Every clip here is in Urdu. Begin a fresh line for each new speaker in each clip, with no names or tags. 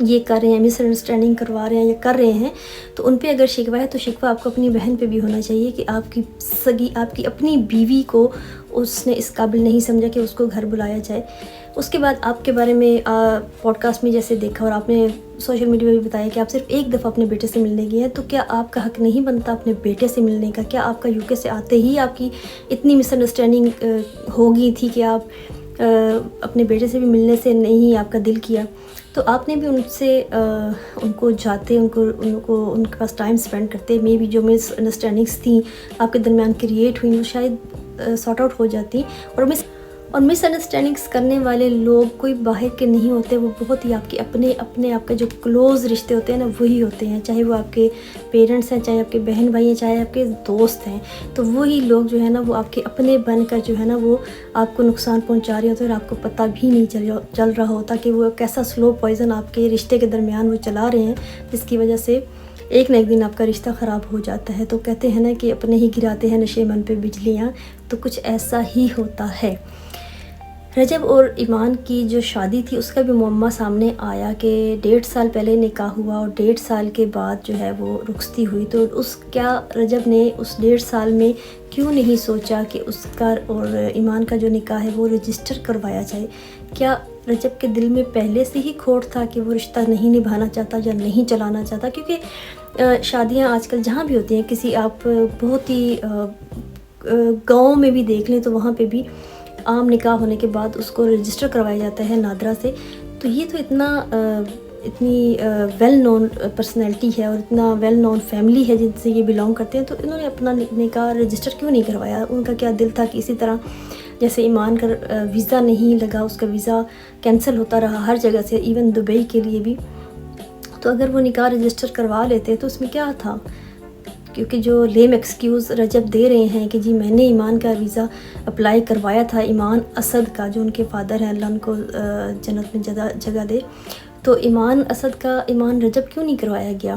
یہ کر رہے ہیں، مس انڈرسٹینڈنگ کروا رہے ہیں یا کر رہے ہیں، تو ان پہ اگر شکوہ ہے تو شکوہ آپ کو اپنی بہن پہ بھی ہونا چاہیے کہ آپ کی اپنی بیوی کو اس نے اس قابل نہیں سمجھا کہ اس کو گھر بلایا جائے۔ اس کے بعد آپ کے بارے میں پوڈ کاسٹ میں جیسے دیکھا اور آپ نے سوشل میڈیا میں بھی بتایا کہ آپ صرف ایک دفعہ اپنے بیٹے سے ملنے گئے ہیں، تو کیا آپ کا حق نہیں بنتا اپنے بیٹے سے ملنے کا؟ کیا آپ کا UK سے آتے ہی آپ کی اتنی مس انڈرسٹینڈنگ ہو گئی تھی کہ آپ اپنے بیٹے سے بھی ملنے سے نہیں آپ کا دل کیا؟ تو آپ نے بھی ان سے ان کو جاتے، ان کے پاس ٹائم اسپینڈ کرتے، مے بی جو مس انڈرسٹینڈنگس تھیں آپ کے درمیان کریٹ ہوئیں وہ شاید سارٹ آؤٹ ہو جاتی۔ اور مس انڈرسٹینڈنگس کرنے والے لوگ کوئی باہر کے نہیں ہوتے، وہ بہت ہی آپ کے اپنے آپ کے جو کلوز رشتے ہوتے ہیں نا وہی ہوتے ہیں، چاہے وہ آپ کے پیرنٹس ہیں، چاہے آپ کے بہن بھائی ہیں، چاہے آپ کے دوست ہیں، تو وہی لوگ جو ہے نا وہ آپ کے اپنے بن کر جو ہے نا وہ آپ کو نقصان پہنچا رہے ہوتے ہیں اور آپ کو پتہ بھی نہیں چل رہا ہوتا کہ وہ کیسا سلو پوائزن آپ کے رشتے کے درمیان وہ چلا رہے ہیں، جس کی وجہ سے ایک نہ ایک دن آپ کا رشتہ خراب ہو جاتا ہے۔ تو کہتے ہیں نا کہ اپنے ہی گراتے ہیں نشے من پہ بجلیاں، تو کچھ ایسا ہی ہوتا ہے۔ رجب اور ایمان کی جو شادی تھی اس کا بھی معمہ سامنے آیا کہ 1.5 سال پہلے نکاح ہوا اور 1.5 سال کے بعد جو ہے وہ رخصتی ہوئی، تو کیا رجب نے اس 1.5 سال میں کیوں نہیں سوچا کہ اس کا اور ایمان کا جو نکاح ہے وہ رجسٹر کروایا جائے؟ کیا رجب کے دل میں پہلے سے ہی کھوٹ تھا کہ وہ رشتہ نہیں نبھانا چاہتا یا نہیں چلانا چاہتا؟ کیونکہ شادیاں آج کل جہاں بھی ہوتی ہیں، کسی آپ بہت ہی گاؤں میں بھی دیکھ لیں تو وہاں پہ بھی عام نکاح ہونے کے بعد اس کو رجسٹر کروایا جاتا ہے نادرا سے۔ تو یہ تو اتنی ویل نون پرسنالٹی ہے اور اتنا ویل نون فیملی ہے جن سے یہ بلانگ کرتے ہیں، تو انہوں نے اپنا نکاح رجسٹر کیوں نہیں کروایا؟ ان کا کیا دل تھا کہ اسی طرح جیسے ایمان کا ویزا نہیں لگا، اس کا ویزا کینسل ہوتا رہا ہر جگہ سے، ایون دبئی کے لیے بھی، تو اگر وہ نکاح رجسٹر کروا لیتے تو اس میں کیا تھا؟ کیونکہ جو لیم ایکسکیوز رجب دے رہے ہیں کہ جی میں نے ایمان کا ویزا اپلائی کروایا تھا، ایمان اسد کا جو ان کے فادر ہیں، اللہ ان کو جنت میں جگہ دے، تو ایمان اسد کا ایمان رجب کیوں نہیں کروایا گیا؟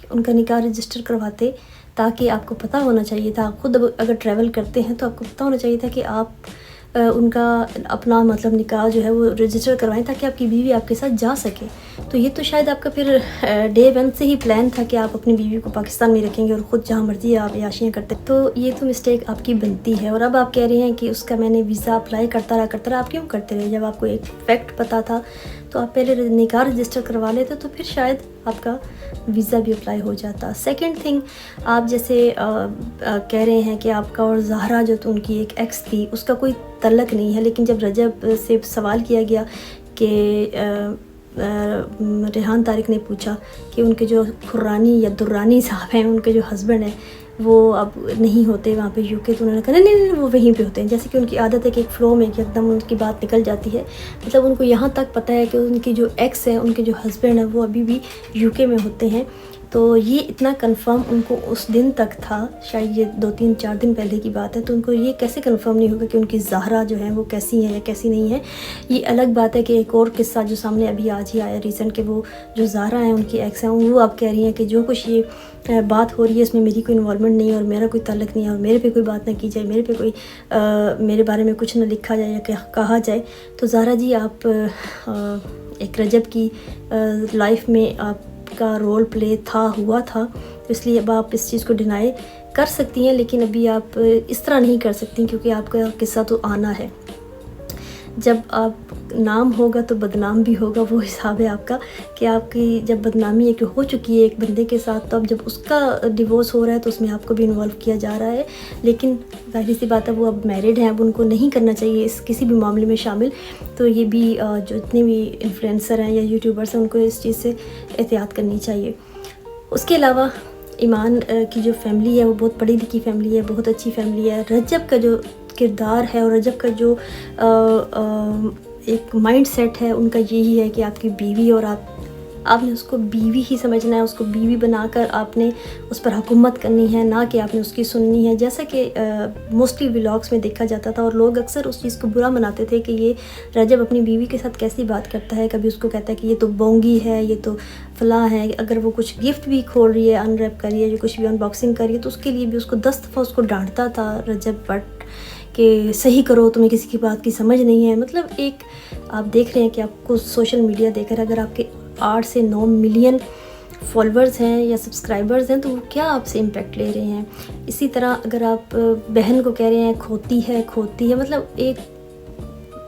ان کا نکاح رجسٹر کرواتے، تاکہ آپ کو پتہ ہونا چاہیے تھا، آپ خود اگر ٹریول کرتے ہیں تو آپ کو پتہ ہونا چاہیے تھا کہ آپ ان کا اپنا مطلب نکاح جو ہے وہ رجسٹر کروائیں تاکہ آپ کی بیوی آپ کے ساتھ جا سکے۔ تو یہ تو شاید آپ کا پھر ڈے 1 سے ہی پلان تھا کہ آپ اپنی بیوی کو پاکستان میں رکھیں گے اور خود جہاں مرضی آپ عیاشیاں کرتے، تو یہ تو مسٹیک آپ کی بنتی ہے۔ اور اب آپ کہہ رہے ہیں کہ اس کا میں نے ویزا اپلائی کرتا رہا، آپ کیوں کرتے رہے؟ جب آپ کو ایک فیکٹ پتہ تھا تو آپ پہلے نکاح رجسٹر کروا لیتے تو پھر شاید آپ کا ویزا بھی اپلائی ہو جاتا۔ سیکنڈ تھنگ، آپ جیسے کہہ رہے ہیں کہ آپ کا اور زہرا جو ان کی ایک ایکس تھی اس کا کوئی تعلق نہیں ہے، لیکن جب رجب سے سوال کیا گیا کہ ریحان طارق نے پوچھا کہ ان کے جو خرانی یا درانی صاحب ہیں، ان کے جو ہسبینڈ ہیں وہ اب نہیں ہوتے وہاں پہ UK، تو انہوں نے کہا نہیں وہ وہیں پہ ہوتے ہیں، جیسے کہ ان کی عادت ہے کہ ایک فلو میں ایک دم ان کی بات نکل جاتی ہے، مطلب ان کو یہاں تک پتہ ہے کہ ان کی جو ایکس ہیں، ان کے جو ہسبینڈ ہیں وہ ابھی بھی UK میں ہوتے ہیں۔ تو یہ اتنا کنفرم ان کو اس دن تک تھا، شاید یہ 2-3-4 دن پہلے کی بات ہے، تو ان کو یہ کیسے کنفرم نہیں ہوگا کہ ان کی زہرا جو ہیں وہ کیسی ہیں یا کیسی نہیں ہیں؟ یہ الگ بات ہے کہ ایک اور قصہ جو سامنے ابھی آج ہی آیا ریسنٹ، کہ وہ جو زہرا ہیں ان کی ایکس ہیں، وہ آپ کہہ رہی ہیں کہ جو کچھ یہ بات ہو رہی ہے اس میں میری کوئی انوالومنٹ نہیں ہے اور میرا کوئی تعلق نہیں ہے اور میرے پہ کوئی بات نہ کی جائے، میرے بارے میں کچھ نہ لکھا جائے یا کہا جائے۔ تو زہرا جی، آپ ایک رجب کی لائف میں آپ کا رول پلے ہوا تھا، اس لیے اب آپ اس چیز کو ڈینائی کر سکتی ہیں، لیکن ابھی آپ اس طرح نہیں کر سکتی کیونکہ آپ کا قصہ تو آنا ہے۔ جب آپ نام ہوگا تو بدنام بھی ہوگا، وہ حساب ہے آپ کا کہ آپ کی جب بدنامی ایک ہو چکی ہے ایک بندے کے ساتھ، تو اب جب اس کا ڈیورس ہو رہا ہے تو اس میں آپ کو بھی انوالو کیا جا رہا ہے، لیکن ظاہر سی بات ہے وہ اب میرڈ ہیں، اب ان کو نہیں کرنا چاہیے اس کسی بھی معاملے میں شامل۔ تو یہ بھی جو اتنے بھی انفلوئنسر ہیں یا یوٹیوبرس ہیں ان کو اس چیز سے احتیاط کرنی چاہیے۔ اس کے علاوہ ایمان کی جو فیملی ہے وہ بہت پڑھی لکھی فیملی ہے، بہت اچھی فیملی ہے۔ رجب کا جو کردار ہے اور رجب کا جو ایک مائنڈ سیٹ ہے ان کا یہی ہے کہ آپ کی بیوی، اور آپ نے اس کو بیوی ہی سمجھنا ہے، اس کو بیوی بنا کر آپ نے اس پر حکومت کرنی ہے، نہ کہ آپ نے اس کی سننی ہے، جیسا کہ موسٹلی ولاگس میں دیکھا جاتا تھا، اور لوگ اکثر اس چیز کو برا مناتے تھے کہ یہ رجب اپنی بیوی کے ساتھ کیسی بات کرتا ہے، کبھی اس کو کہتا ہے کہ یہ تو بونگی ہے، یہ تو فلاں ہے، اگر وہ کچھ گفٹ بھی کھول رہی ہے، ان ریپ کر رہی ہے، جو کچھ بھی ان باکسنگ کر رہی ہے تو اس کے لیے بھی اس کو 10 دفعہ اس کو ڈانٹتا تھا رجب بٹ کہ صحیح کرو، تمہیں کسی کی بات کی سمجھ نہیں ہے۔ مطلب ایک آپ دیکھ رہے ہیں کہ آپ کو سوشل میڈیا دیکھ کر اگر آپ کے 8 سے 9 ملین فالورز ہیں یا سبسکرائبرز ہیں، تو وہ کیا آپ سے امپیکٹ لے رہے ہیں. اسی طرح اگر آپ بہن کو کہہ رہے ہیں کھوتی ہے، مطلب ایک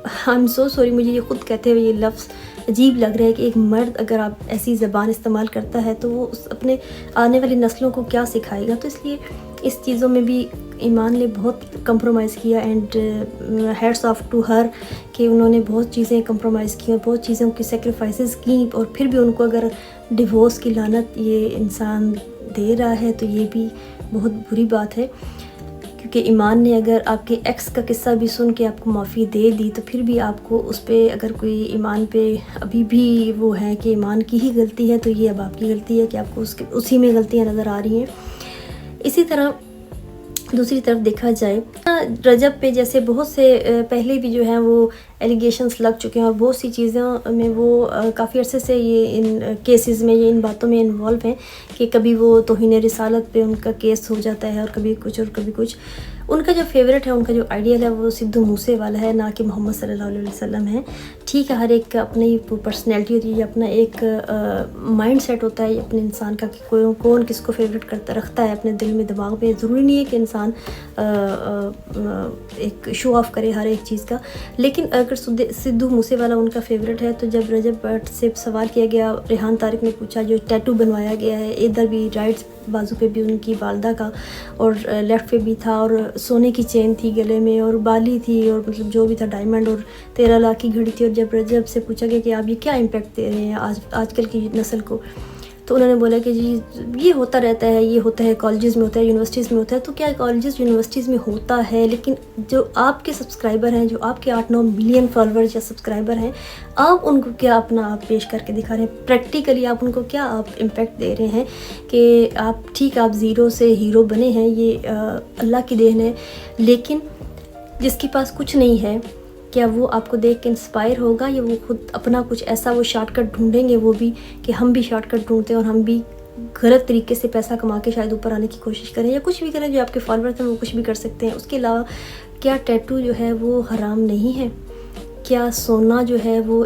آئی ایم سو سوری، مجھے یہ خود کہتے ہوئے یہ لفظ عجیب لگ رہا ہے کہ ایک مرد اگر آپ ایسی زبان استعمال کرتا ہے تو وہ اپنے آنے والی نسلوں کو کیا سکھائے گا. تو اس لیے اس چیزوں میں بھی ایمان نے بہت کمپرومائز کیا، and hats off to her کہ انہوں نے بہت چیزیں کمپرومائز کی اور بہت چیزوں کی سیکریفائسز کی، اور پھر بھی ان کو اگر ڈیورس کی لعنت یہ انسان دے رہا ہے تو یہ بھی بہت بری بات ہے. کیونکہ ایمان نے اگر آپ کے ایکس کا قصہ بھی سن کے آپ کو معافی دے دی تو پھر بھی آپ کو اس پہ اگر کوئی ایمان پہ ابھی بھی وہ ہے کہ ایمان کی ہی غلطی ہے، تو یہ اب آپ کی غلطی ہے کہ آپ کو اسی میں غلطیاں نظر آ رہی ہیں. اسی طرح دوسری طرف دیکھا جائے رجب پہ جیسے بہت سے پہلے بھی جو ہیں وہ ایلیگیشنز لگ چکے ہیں، اور بہت سی چیزوں میں وہ کافی عرصے سے یہ ان کیسز میں ان باتوں میں انوالو ہیں کہ کبھی وہ توہین رسالت پہ ان کا کیس ہو جاتا ہے، اور کبھی کچھ اور کبھی کچھ. ان کا جو فیوریٹ ہے، ان کا جو آئیڈیل ہے وہ سدھو موسے والا ہے، نہ کہ محمد صلی اللہ علیہ وسلم ہے. ٹھیک ہے، ہر ایک کا اپنی پرسنالٹی ہوتی ہے، اپنا ایک مائنڈ سیٹ ہوتا ہے اپنے انسان کا کہ کون کس کو فیوریٹ رکھتا ہے اپنے دل میں دماغ میں. ضروری نہیں ہے کہ انسان ایک شو آف کرے ہر ایک چیز کا. لیکن اگر سدھو موسے والا ان کا فیوریٹ ہے، تو جب رجب بٹ سے سوال کیا گیا، ریحان طارق نے پوچھا جو ٹیٹو بنوایا گیا ہے ادھر بھی رائٹ بازو پہ بھی ان کی والدہ کا اور لیفٹ پہ بھی تھا، اور سونے کی چین تھی گلے میں اور بالی تھی، اور مطلب جو بھی تھا ڈائمنڈ، اور 13 لاکھ کی گھڑی تھی. اور جب رجب سے پوچھا گیا کہ آپ یہ کیا امپیکٹ دے رہے ہیں آج کل کی نسل کو، تو انہوں نے بولا کہ جی یہ ہوتا رہتا ہے، یہ ہوتا ہے کالجز میں ہوتا ہے، یونیورسٹیز میں ہوتا ہے. تو کیا کالجز یونیورسٹیز میں ہوتا ہے، لیکن جو آپ کے سبسکرائبر ہیں، جو آپ کے 8-9 ملین فالورز یا سبسکرائبر ہیں، آپ ان کو کیا اپنا آپ پیش کر کے دکھا رہے ہیں؟ پریکٹیکلی آپ ان کو کیا آپ امپیکٹ دے رہے ہیں کہ آپ ٹھیک آپ زیرو سے ہیرو بنے ہیں، یہ اللہ کی دین ہے. لیکن جس کے پاس کچھ نہیں ہے، کیا وہ آپ کو دیکھ کے انسپائر ہوگا، یا وہ خود اپنا کچھ ایسا وہ شارٹ کٹ ڈھونڈیں گے وہ بھی کہ ہم بھی شارٹ کٹ ڈھونڈتے ہیں اور ہم بھی غلط طریقے سے پیسہ کما کے شاید اوپر آنے کی کوشش کریں، یا کچھ بھی کریں. جو آپ کے فالوورز ہیں وہ کچھ بھی کر سکتے ہیں. اس کے علاوہ کیا ٹیٹو جو ہے وہ حرام نہیں ہے؟ کیا سونا جو ہے وہ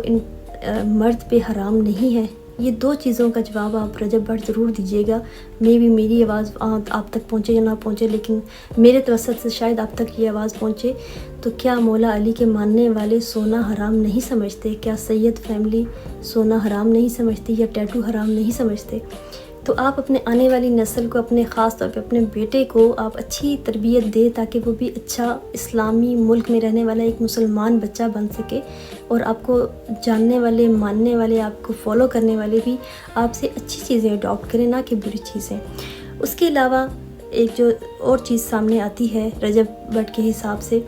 مرد پہ حرام نہیں ہے؟ یہ 2 چیزوں کا جواب آپ رجب بٹ ضرور دیجیے گا. میں بھی میری آواز آپ تک پہنچے یا نہ پہنچے، لیکن میرے توسط سے شاید آپ تک یہ آواز پہنچے. تو کیا مولا علی کے ماننے والے سونا حرام نہیں سمجھتے؟ کیا سید فیملی سونا حرام نہیں سمجھتی، یا ٹیٹو حرام نہیں سمجھتے؟ تو آپ اپنے آنے والی نسل کو، اپنے خاص طور پہ اپنے بیٹے کو آپ اچھی تربیت دیں تاکہ وہ بھی اچھا اسلامی ملک میں رہنے والا ایک مسلمان بچہ بن سکے، اور آپ کو جاننے والے، ماننے والے، آپ کو فالو کرنے والے بھی آپ سے اچھی چیزیں اڈاپٹ کریں، نہ کہ بری چیزیں. اس کے علاوہ ایک جو اور چیز سامنے آتی ہے رجب بٹ کے حساب سے،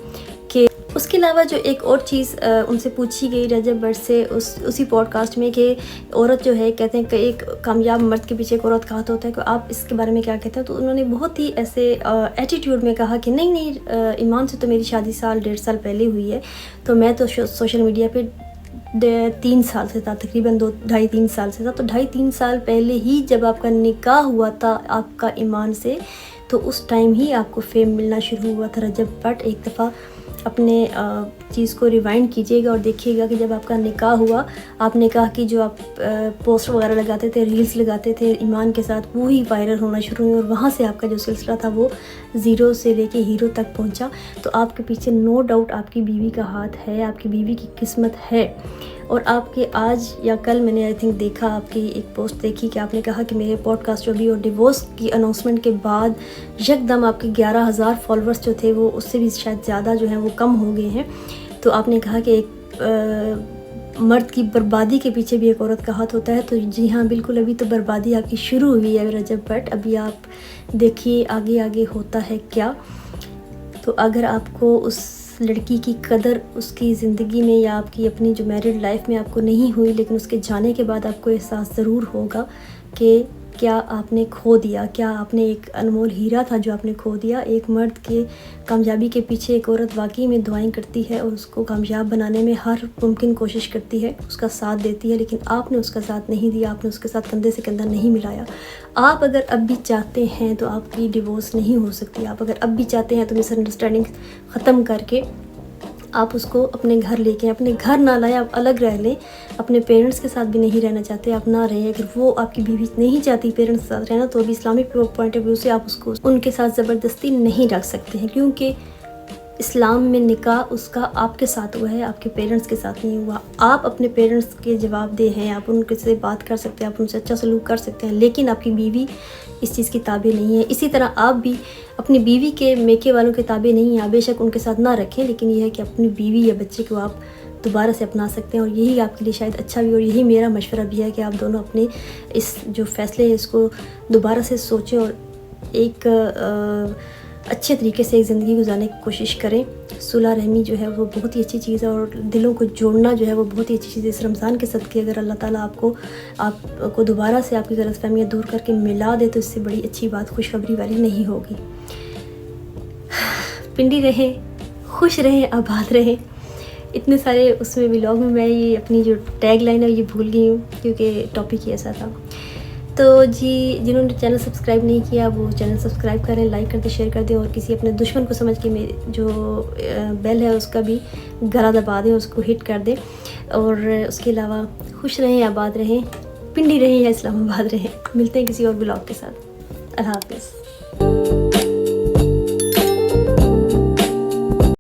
کہ اس کے علاوہ جو ایک اور چیز ان سے پوچھی گئی رجب بٹ سے اسی پوڈ کاسٹ میں، کہ عورت جو ہے کہتے ہیں کہ ایک کامیاب مرد کے پیچھے ایک عورت کا ہاتھ ہوتا ہے، کہ آپ اس کے بارے میں کیا کہتے ہیں؟ تو انہوں نے بہت ہی ایسے ایٹیٹیوڈ میں کہا کہ نہیں ایمان سے تو میری شادی 1.5 سال پہلے ہوئی ہے، تو میں تو سوشل میڈیا پہ 3 سال سے تھا، تقریباً 2.5-3 سال سے تھا. تو 2.5-3 سال پہلے ہی جب آپ کا نکاح ہوا تھا آپ کا ایمان سے، تو اس ٹائم ہی آپ کو فیم ملنا شروع ہوا تھا. رجب بٹ ایک دفعہ اپنے چیز کو ریوائنڈ کیجیے گا اور دیکھیے گا کہ جب آپ کا نکاح ہوا، آپ نکاح کی جو آپ پوسٹر وغیرہ لگاتے تھے، ریلز لگاتے تھے ایمان کے ساتھ، وہی وائرل ہونا شروع ہوئی، اور وہاں سے آپ کا جو سلسلہ تھا وہ زیرو سے لے کے ہیرو تک پہنچا. تو آپ کے پیچھے نو ڈاؤٹ آپ کی بیوی کا ہاتھ ہے، آپ کی بیوی کی قسمت ہے. اور آپ کے آج یا کل میں نے آئی تھنک دیکھا، آپ کی ایک پوسٹ دیکھی کہ آپ نے کہا کہ میرے پوڈ کاسٹ جو بھی، اور ڈیورس کی اناؤنسمنٹ کے بعد یکدم آپ کے 11,000 فالورز جو تھے وہ اس سے بھی شاید زیادہ جو ہیں وہ کم ہو گئے ہیں. تو آپ نے کہا کہ ایک مرد کی بربادی کے پیچھے بھی ایک عورت کا ہاتھ ہوتا ہے. تو جی ہاں بالکل، ابھی تو بربادی آپ کی شروع ہوئی ہے رجب بٹ. ابھی آپ دیکھیے آگے ہوتا ہے کیا. تو اگر آپ کو اس لڑکی کی قدر اس کی زندگی میں یا آپ کی اپنی جو میرڈ لائف میں آپ کو نہیں ہوئی، لیکن اس کے جانے کے بعد آپ کو احساس ضرور ہوگا کہ کیا آپ نے کھو دیا، کیا آپ نے ایک انمول ہیرا تھا جو آپ نے کھو دیا. ایک مرد کے کامیابی کے پیچھے ایک عورت واقعی میں دعائیں کرتی ہے اور اس کو کامیاب بنانے میں ہر ممکن کوشش کرتی ہے، اس کا ساتھ دیتی ہے، لیکن آپ نے اس کا ساتھ نہیں دیا، آپ نے اس کے ساتھ کندھے سے کندھا نہیں ملایا. آپ اگر اب بھی چاہتے ہیں تو آپ کی ڈیورس نہیں ہو سکتی. آپ اگر اب بھی چاہتے ہیں تو مس انڈرسٹینڈنگ ختم کر کے آپ اس کو اپنے گھر لے کے اپنے گھر نہ لائیں، آپ الگ رہ لیں، اپنے پیرنٹس کے ساتھ بھی نہیں رہنا چاہتے آپ نہ رہیں۔ اگر وہ آپ کی بیوی نہیں چاہتی پیرنٹس کے ساتھ رہنا تو بھی اسلامک پوائنٹ آف ویو سے آپ اس کو ان کے ساتھ زبردستی نہیں رکھ سکتے ہیں، کیونکہ اسلام میں نکاح اس کا آپ کے ساتھ ہوا ہے، آپ کے پیرنٹس کے ساتھ نہیں ہوا۔ آپ اپنے پیرنٹس کے جواب دہ ہیں، آپ ان کے سے بات کر سکتے ہیں، آپ ان سے اچھا سلوک کر سکتے ہیں، لیکن آپ کی بیوی اس چیز کی تابع نہیں ہے۔ اسی طرح آپ بھی اپنی بیوی کے میکے والوں کے تابع نہیں ہیں، آپ بے شک ان کے ساتھ نہ رکھیں، لیکن یہ ہے کہ اپنی بیوی یا بچے کو آپ دوبارہ سے اپنا سکتے ہیں، اور یہی آپ کے لیے شاید اچھا بھی، اور یہی میرا مشورہ بھی ہے کہ آپ دونوں اپنے اس جو فیصلے ہیں اس کو دوبارہ سے سوچیں اور ایک اچھے طریقے سے ایک زندگی گزارنے کی کوشش کریں۔ صلح رحمی جو ہے وہ بہت ہی اچھی چیز ہے، اور دلوں کو جوڑنا جو ہے وہ بہت ہی اچھی چیز ہے۔ اس رمضان کے صدقے اگر اللہ تعالیٰ آپ کو دوبارہ سے آپ کی غلط فہمیاں دور کر کے ملا دے تو اس سے بڑی اچھی بات خوشخبری والی نہیں ہوگی۔ پنڈی رہیں، خوش رہیں، آباد رہیں۔ اتنے سارے اس میں ولاگ میں یہ اپنی جو ٹیگ لائن ہے یہ بھول گئی ہوں، کیونکہ ٹاپک ہی ایسا تھا۔ تو جی، جنہوں نے چینل سبسکرائب نہیں کیا وہ چینل سبسکرائب کریں، لائک کر دیں، شیئر کر دیں، اور کسی اپنے دشمن کو سمجھ کے میرے جو بیل ہے اس کا بھی گلا دبا دیں، اس کو ہٹ کر دیں۔ اور اس کے علاوہ خوش رہیں، آباد رہیں، پنڈی رہیں یا اسلام آباد رہیں۔ ملتے ہیں کسی اور بلاگ کے ساتھ۔ اللہ حافظ۔